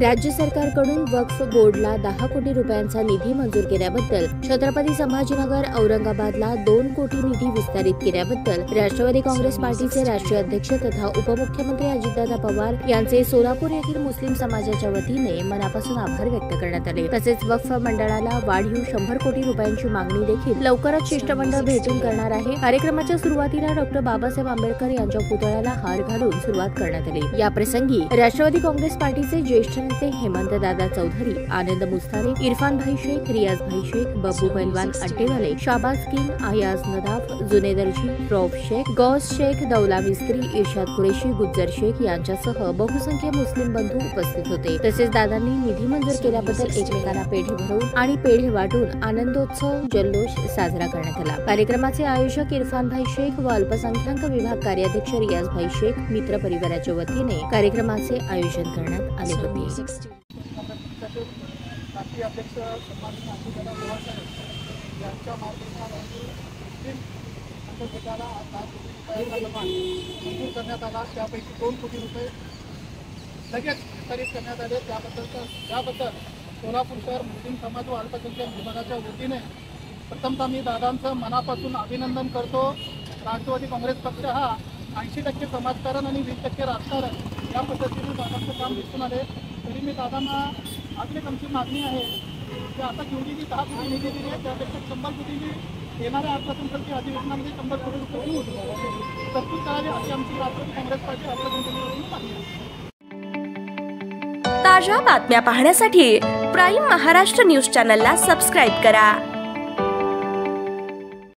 राज्य सरकारकडून वक्फ बोर्डला 10 कोटी रुपयांचा निधी मंजूर केल्याबद्दल, छत्रपती संभाजीनगर औरंगाबादला 2 कोटी निधी विस्तारित केल्याबद्दल राष्ट्रवादी काँग्रेस पार्टीचे राष्ट्रीय अध्यक्ष तथा उपमुख्यमंत्री अजितदादा पवार यांचे सोलापूर येथील मुस्लिम समाजाच्या वतीने मनापासून आभार व्यक्त करण्यात आले। तसेच वक्फ मंडळाला वाढीव 100 कोटी रुपयांची मागणी देखील लवकरच शिष्टमंडळ भेटून करणार आहे। कार्यक्रमाच्या सुरुवातीला डॉ. बाबासाहेब आंबेडकर यांच्या पुतळ्याला हार घालून सुरुवात करण्यात आली। या प्रसंगी राष्ट्रवादी काँग्रेस पार्टीचे ज्येष्ठ नेते हेमंत दादा चौधरी, आनंद मुस्तानी, इरफान भाई शेख, रियाज भाई शेख, बब्बू पहलवान अट्टेवाले, शाबाज किंग, आयाज नदाफ, जुनेदरजी, रौफ शेख, गौस शेख, दौला मिस्त्री, इर्शाद कुरेशी, गुज्जर शेख यांच्यासह बहुसंख्य मुस्लिम बंधू उपस्थित होते। तसेच दादांनी निधी मंजूर केल्याबद्दल एकमेकांना पेढे भरवून आणि पेढे वाटून आनंदोत्सव जल्लोष साजरा करण्यात आला। कार्यक्रमाचे आयोजक इरफान भाई शेख व अल्पसंख्याक विभाग कार्याध्यक्ष रियाज भाई शेख मित्र परिवाराच्या वतीने कार्यक्रमाचे आयोजन करण्यात आले होते। राष्ट्रीय अध्यक्ष सन्माननीय अजितदादा पवार साहेब यांच्या मार्गदर्शनाखाली मंजूर करण्यात आला। त्यापैकी 2 कोटी रुपये लगेच वितरित करण्यात आले। त्याबद्दल सोलापूर शहर मुस्लिम समाज व अल्पसंख्याक विभागाच्या वतीने प्रथमतः मी दादांचं मनापासून अभिनंदन करतो। राष्ट्रवादी काँग्रेस पक्ष हा 80% समाजकारण आणि 20% राजकारण या पद्धतीने दादांचं काम दिसून आले। तरी मी दादांना आपली आमची मागणी आहे की आता जेवढी जी 10 कोटी निधी दिली आहे त्यापेक्षा 100 कोटी येणाऱ्या अर्थसंकल्पीय अधिवेशनामध्ये 100 कोटी रुपये देऊ तरतूद करावी अशी आमची राष्ट्रवादी काँग्रेस पार्टी अल्पसंख्याक मागणी आहे। ताज्या बातम्या पाहण्यासाठी प्राईम महाराष्ट्र न्यूज चॅनलला सबस्क्राईब करा।